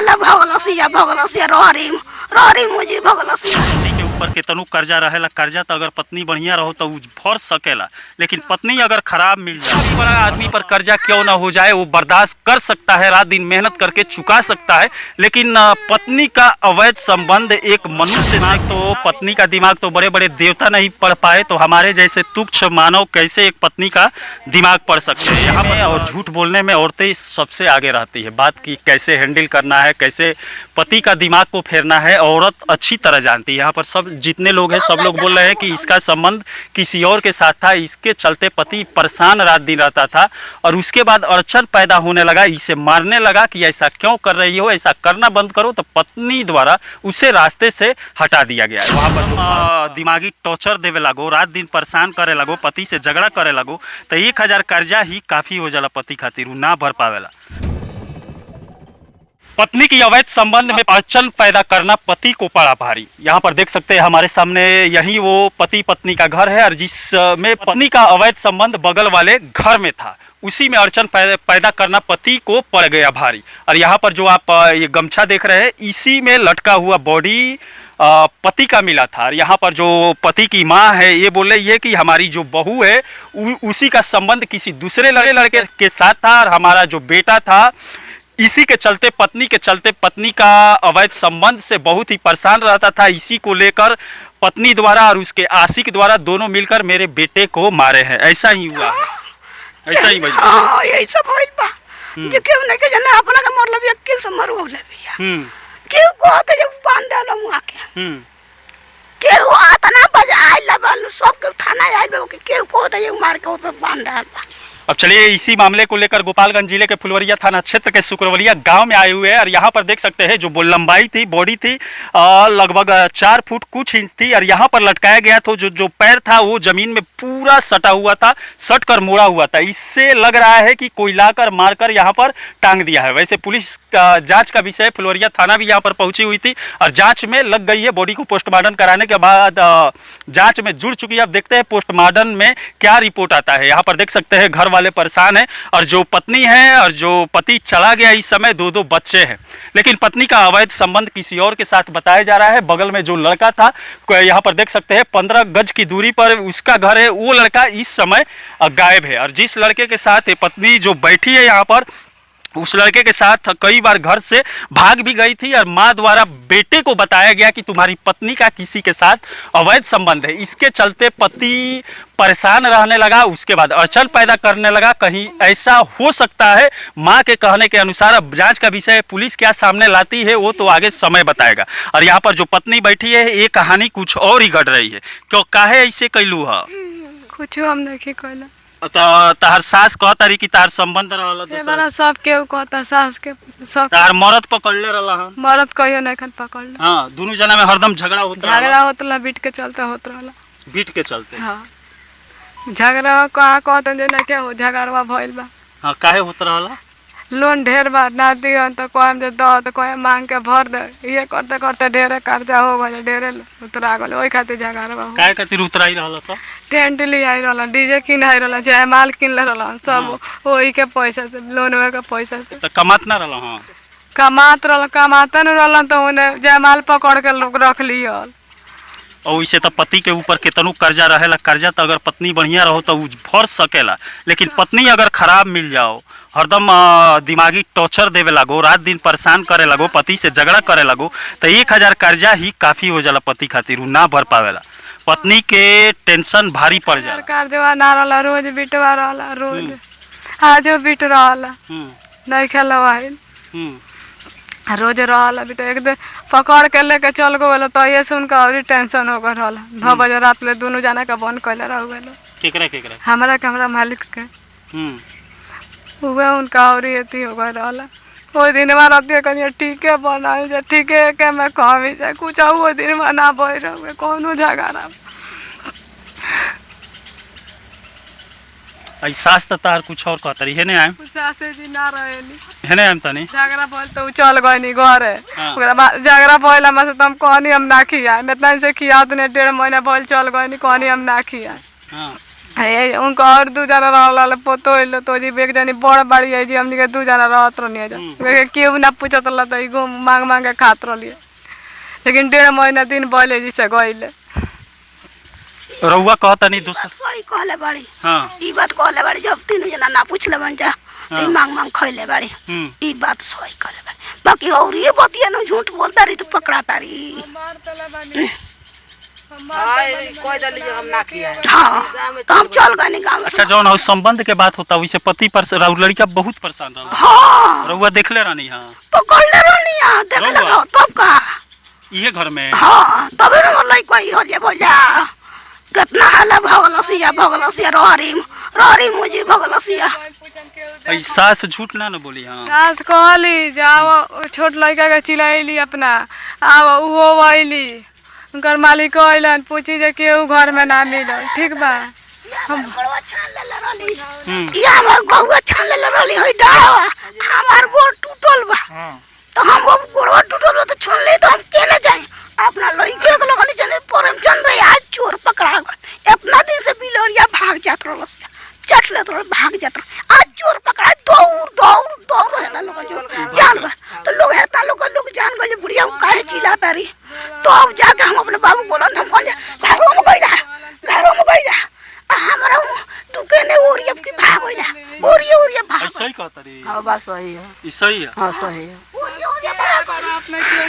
ला भगलसिया रहरी मुझे भगलसिया। पति के ऊपर केतनो कर्जा रहेला, कर्जा तो अगर पत्नी बढ़िया रहो तो भर सकेला, लेकिन पत्नी अगर खराब मिल जाए, बड़ा आदमी पर कर्जा क्यों ना हो जाए वो बर्दाश्त कर सकता है, रात दिन मेहनत करके चुका सकता है, लेकिन पत्नी का अवैध संबंध एक मनुष्य से, तो पत्नी का दिमाग तो बड़े बड़े देवता नहीं पढ़ पाए, तो हमारे जैसे तुच्छ मानव कैसे एक पत्नी का दिमाग पढ़ सकते हैं। यहाँ पर और झूठ बोलने में औरतें सबसे आगे रहती है, बात की कैसे हैंडल करना है, कैसे पति का दिमाग को फेरना है, औरत अच्छी तरह जानती है। यहाँ पर सब जितने लोग हैं सब लोग बोल रहे हैं कि इसका संबंध किसी और के साथ था, इसके चलते पति परेशान रात दिन रहता था और उसके बाद अड़चन पैदा होने लगा, इसे मारने लगा कि ऐसा क्यों कर रही हो, ऐसा करना बंद करो, तो पत्नी द्वारा उसे रास्ते से हटा दिया गया है। वहाँ पर दिमागी टॉर्चर देवे लगो, रात दिन परेशान करे लगो, पति से झगड़ा करे लगो, तो 1000 कर्जा ही काफ़ी हो जाला पति खातिर, ना भर पावेला। पत्नी की अवैध संबंध में अड़चन पैदा करना पति को पड़ा भारी। यहाँ पर देख सकते हैं हमारे सामने यही वो पति पत्नी का घर है और जिसमें पत्नी का अवैध संबंध बगल वाले घर में था, उसी में अड़चन पैदा करना पति को पड़ गया भारी। और यहाँ पर जो आप ये गमछा देख रहे हैं, इसी में लटका हुआ बॉडी पति का मिला था। और यहाँ पर जो पति की माँ है ये बोल रही है कि हमारी जो बहू है उसी का संबंध किसी दूसरे लड़के के साथ था और हमारा जो बेटा था इसी के चलते पत्नी का अवैध संबंध से बहुत ही परेशान रहता था। इसी को लेकर पत्नी द्वारा और उसके आशिक द्वारा दोनों मिलकर मेरे बेटे को मारे हैं। ऐसा ही हुआ है, ऐसा ही भैया। हां यही सब होइल बा जे केहू नहीं के जाने अपना के मरलब या केहू से मरवा ले बिया। केहू कहते जे बांध देला मुआ के। केहू आतना बजाई लबल सब के थाना आइल बा के केहू कहते जे मार के ऊपर बांध देला। अब चलिए इसी मामले को लेकर गोपालगंज जिले के फुलवरिया थाना क्षेत्र के शुक्रवलिया गांव में आए हुए हैं और यहाँ पर देख सकते हैं जो लंबाई थी, बॉडी थी लगभग 4 फुट कुछ इंच थी और यहाँ पर लटकाया गया था। जो पैर था वो जमीन में पूरा सटा हुआ था, सट कर मोड़ा हुआ था। इससे लग रहा है कि कोई लाकर मारकर यहाँ पर टांग दिया है। वैसे पुलिस का जाँच का विषय, फुलवरिया थाना भी यहाँ पर पहुँची हुई थी और जाँच में लग गई है। बॉडी को पोस्टमार्टम कराने के बाद जाँच में जुड़ चुकी है। अब देखते हैं पोस्टमार्टम में क्या रिपोर्ट आता है। यहाँ पर देख सकते हैं घर वाले परेशान है और जो पत्नी है और जो पति चला गया, इस समय 2 बच्चे हैं, लेकिन पत्नी का अवैध संबंध किसी और के साथ बताया जा रहा है। बगल में जो लड़का था, यहाँ पर देख सकते हैं 15 गज की दूरी पर उसका घर है, वो लड़का इस समय गायब है। और जिस लड़के के साथ पत्नी जो बैठी है यहाँ पर, उस लड़के के साथ कई बार घर से भाग भी गई थी और माँ द्वारा बेटे को बताया गया कि तुम्हारी पत्नी का किसी के साथ अवैध संबंध है। इसके चलते पति परेशान रहने लगा, उसके बाद अड़चन पैदा करने लगा। कहीं ऐसा हो सकता है, माँ के कहने के अनुसार। अब जांच का विषय पुलिस क्या सामने लाती है वो तो आगे समय बताएगा। और यहाँ पर जो पत्नी बैठी है ये कहानी कुछ और ही घट रही है। क्यों काहे ऐसे कैलू है? कुछ हम नहीं कहला। तार सास कहता रही कि तार संबंध रहला दूसरा सब केहू कहता, सास के सब तार मरद पकड़ले रहला। हां मरद कहियो नहीं खन पकड़ले। हां दोनों जना में हरदम झगड़ा होतला बीट के चलते होत रहला। बीट के चलते? हां झगड़ा कहाँ कहते जे ना क्या हो, झगड़वा भइल बा। हां काहे होत रहला? लोन ढेर बार ना दियन तो कहम जे द तो कहे मांग के भर दे। ये करते करते ढेरे कर्जा हो गए, ढेरे उतरा गए। ओई खातिर झगड़वा हो। काहे खातिर उतराई रहला? सब टेंट ले आई रहला, डीजे किन आई रहला, जयमाल किन ले रहला, सब ओई के पैसा से, लोन के पैसा से। तो कमात ना रहला? हां कमाता न रहला तो उन्हें जयमाल पकड़ के लोग रख लियल। और इसे तो पति के ऊपर केतनो कर्जा रहेला, कर्जा तो अगर पत्नी बढ़िया रहो तो भर सकेला, लेकिन पत्नी अगर खराब मिल जाओ, हरदम दिमागी टॉर्चर देवे लगो, रात दिन परेशान करे लगो, पति से झगड़ा करे लगो, तो 1000 कर्जा ही काफ़ी हो जाला पति खातिर, ना भर पावेला। पत्नी के टेंशन भारी पड़ जाला। कर्जवा ना रहला, रोज बिटवा रहला, रोज आजो बिट रहला, नहीं खेलवाइल रोज रहला। बिट एक दिन पकड़ के लेके चल गए तो ये से उनका और टेंशन हो गए रहला। 9 बजे रात ले दोनों जाना का बंद कैले रह गए। केकरा? हमारा मालिक के हुए उनका और अथी हो गए रहला। वो दिन रतिया कहीं टीके बनाई जा, टीके के मैं कहमी जा कुछ वो दिन ना बह रहे कौनो झगड़ा। सास तार कुछ और कहता रही है ने आए सासे जी ना रहेली है ने आम तनी झगड़ा बोल तो चल गई घरे। ओकरा बाद झगड़ा बोल हम तुम कहनी हम ना खिया, मैं इतना से खिया तने 1.5 महीना बोल चल गई कहनी हम ना खिया। उनको और 2 जना रहला पोतो इलो तो जी एक जनी बड़ बाड़ी है जी हमनी के 2 जना रहत रहनी जा केहू ना पूछत ला त गो मांग मांग के खात रहली लेकिन 1.5 महीना दिन बोले जी से गइले रउआ कहता नहीं दूसरा सही कहले बाड़ी। हाँ ई बात कहले बाड़ी जब 3 जना ना पूछले बन जा ई मांग मांग खइले बाड़ी। ई बात सही कहले बाड़ी बाकी और ये बतिया न झूठ बोलता रही तो पकड़ा तारी। हाँ तो हम चल गए गाँव। अच्छा जौन उस संबंध के बात होता वैसे पति पर लड़का बहुत परेशान रहा। हाँ रउआ देखले रहनी। हाँ पकड़ले रहनी देखले तब का ये घर में। हाँ तबे न मोर लइका ई हो जे बोला कितना हाला भगलसिया रहरी मुझे भगलसिया। सास झूठ ना बोली। हाँ सास कहली जाओ छोट लड़का के चिल्लाइली अपना आव उहो वैली उनकर मालिक अइलन पूछी जे केहू घर में ना मिलल ठीक बा। हम गोड़वा छान लेले रहली या हमर गौवा छान लेले रहली होई डावा हमार गोड़ टूटल बा तो हम वो गोड़वा टूटल बा तो छान ले तो हम केने जाई अपना लइके के लगनी चले परमचंद भाई आज चोर पकड़ा गए। इतना दिन से बिलोरिया भाग जात रहलस चट लेत रह भाग जात रह आज चोर पकड़ा दौड़ रहता लोग जो जान गए तो लोग हेता लोग जान गए बुढ़िया काहे चिल्लाता रही तो अब जाके हम अपने बाबू बोलन हम कहले घरों में गइला हमरा टुके ने ओरिया की भाग गइला ओरिया भाग सही कहता रे। हां बात सही है ई सही है। हां सही है।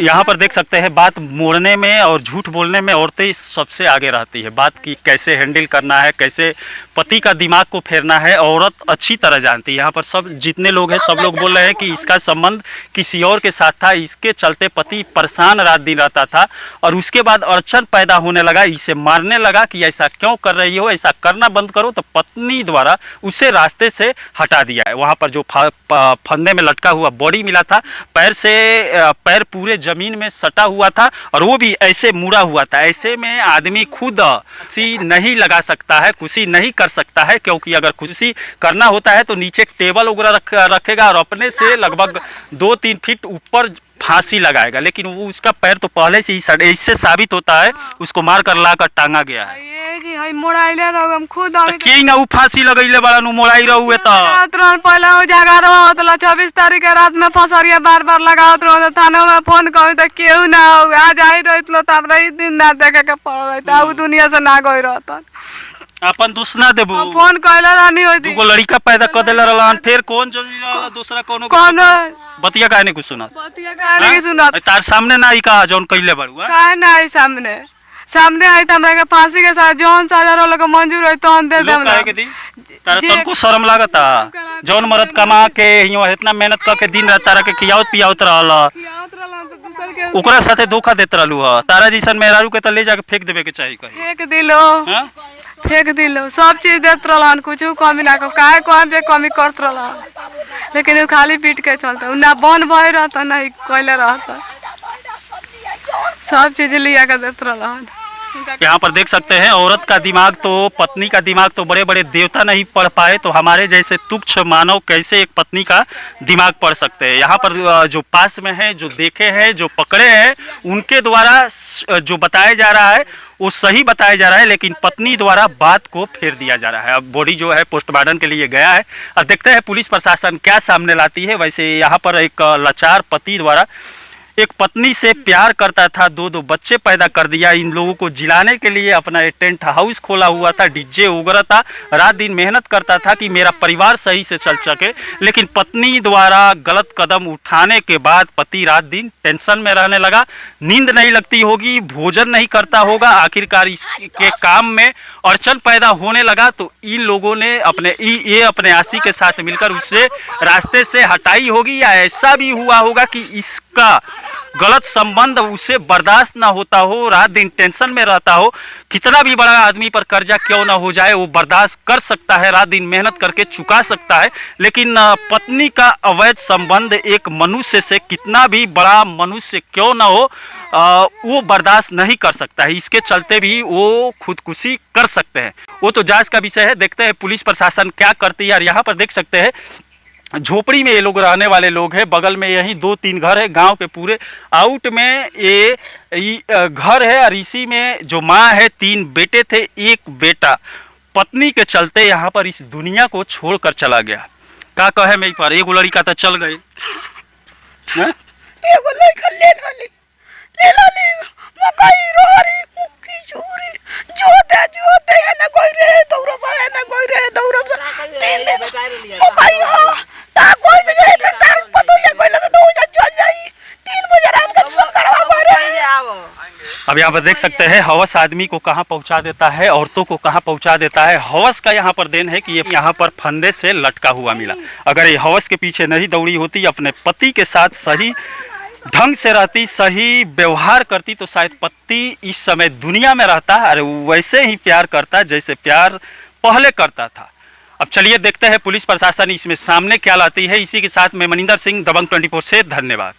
यहाँ पर देख सकते हैं बात मोड़ने में और झूठ बोलने में औरतें सबसे आगे रहती है। बात की कैसे हैंडल करना है कैसे पति का दिमाग को फेरना है औरत अच्छी तरह जानती है। यहाँ पर सब जितने लोग हैं सब लोग बोल रहे हैं कि इसका संबंध किसी और के साथ था इसके चलते पति परेशान रात दिन रहता था और उसके बाद अड़चन पैदा होने लगा इसे मारने लगा कि ऐसा क्यों कर रही हो ऐसा करना बंद करो तो पत्नी द्वारा उसे रास्ते से हटा दिया है। वहाँ पर जो फंदे में लटका हुआ बॉडी मिला था पैर पूरे जमीन में सटा हुआ था और वो भी ऐसे मुड़ा हुआ था। ऐसे में आदमी खुद कुर्सी नहीं लगा सकता है कुर्सी नहीं कर सकता है क्योंकि अगर कुर्सी करना होता है तो नीचे टेबल वगैरह रखेगा और अपने से लगभग 2-3 फीट ऊपर फांसी लगाएगा लेकिन वो उसका पैर तो पहले से ही इससे साबित होता है उसको मार कर लाकर टांगा गया है। ये जी हई मोड़ाइले रहो हम खुद के ना उ फांसी लगैले बड़ा नु मोड़ाई रहुए त तुरंत पहले हो जागरवा होतला 24 तारीख के रात में फसरिया बार लगावत रहो थाना में फोन करी त केहू ना हो आज आई रहितलो त हमरा ई दिन ना देखे के पड़ रही त अब दुनिया से ना गई रहत अपन दोष ना देबो फोन कइला रहनी होती दुगो लड़का पैदा कर देला रहलन फिर कौन जरूरी रहला दूसरा कोनो बतिया काहे नहीं कुछ सुनत बतिया काहे नहीं सुनत तार सामने ना ई का जौन कइले बड़ू काहे ना आई सामने आई त हमरा के फांसी के साथ जौन सजा रहल के मंजूर होई तहन दे देम काहे के दी तारा तनको शर्म लागता जौन मरद कमा के हियो इतना मेहनत क के दिन रात तारा के खियावत पियावत रहल ओकरा साथे धोखा देत रहलू ह तारा जैसन मेहरारू के त ले जाके फेंक देबे के चाहिए कहीं फेंक दिलो सब चीज देत रहलन कुछ कमी ना काहे कम जे कमी करत रहलन लेकिन उ खाली पीट के चलता ना बन भय रहता ना कइले रहता सब चीज लिया के देत रहलन। यहाँ पर देख सकते हैं औरत का दिमाग तो पत्नी का दिमाग तो बड़े बड़े देवता नहीं पढ़ पाए तो हमारे जैसे तुच्छ मानव कैसे एक पत्नी का दिमाग पढ़ सकते हैं। यहाँ पर जो पास में है जो देखे हैं जो पकड़े हैं उनके द्वारा जो बताया जा रहा है वो सही बताया जा रहा है लेकिन पत्नी द्वारा बात को फेर दिया जा रहा है। अब बॉडी जो है पोस्टमार्टम के लिए गया है और देखते हैं पुलिस प्रशासन क्या सामने लाती है। वैसे यहाँ पर एक लाचार पति द्वारा एक पत्नी से प्यार करता था 2 बच्चे पैदा कर दिया इन लोगों को जिलाने के लिए अपना एक टेंट हाउस खोला हुआ था डीजे वगैरह था रात दिन मेहनत करता था कि मेरा परिवार सही से चल सके लेकिन पत्नी द्वारा गलत कदम उठाने के बाद पति रात दिन टेंशन में रहने लगा नींद नहीं लगती होगी भोजन नहीं करता होगा आखिरकार इसके काम में अड़चन पैदा होने लगा तो इन लोगों ने अपने आशी के साथ मिलकर उससे रास्ते से हटाई होगी या ऐसा भी हुआ होगा कि इसका गलत संबंध उसे बर्दाश्त ना होता हो रात दिन टेंशन में रहता हो कितना भी बड़ा आदमी पर कर्जा क्यों ना हो जाए वो बर्दाश्त कर सकता है रात दिन मेहनत करके चुका सकता है लेकिन पत्नी का अवैध संबंध एक मनुष्य से कितना भी बड़ा मनुष्य क्यों ना हो वो बर्दाश्त नहीं कर सकता है। इसके चलते भी वो खुदकुशी कर सकते हैं वो तो जांच का विषय है। देखते हैं पुलिस प्रशासन क्या करती है। और यहाँ पर देख सकते हैं झोपड़ी में ये लोग रहने वाले लोग हैं बगल में यही 2-3 घर है गांव के पूरे आउट में ये घर है और इसी में जो माँ है 3 बेटे थे 1 बेटा पत्नी के चलते यहाँ पर इस दुनिया को छोड़कर चला गया। का कहे मैं पर एगो लड़का तो चल गई, एगो लड़का ले लाली मकई रोहरी मुखी चूरी जोते है ना कोई रे दौरा सा है ना कोई रे दौरा सा मकई हो ता कोई भी गए तार पतो या कोई लसे 2000 चल जाई 3 बजे रात का सब करवा बारे। अब यहाँ पर देख सकते हैं हवस आदमी को कहाँ पहुँचा देता है, औरतों को कहाँ पहुँचा देता है। हवस का यहाँ पर देन है कि ये यहाँ पर फंदे से लटका हुआ मिला। अगर ये हवस के पीछे नहीं दौड़ी होती, अपने पति के साथ सही ढंग से रहती, सही व्यवहार करती, तो शायद पति इस समय दुनिया में रहता और वैसे ही प्यार करता जैसे प्यार पहले करता था। अब चलिए देखते हैं पुलिस प्रशासन इसमें सामने क्या लाती है। इसी के साथ मैं मनिंदर सिंह, दबंग 24 से धन्यवाद।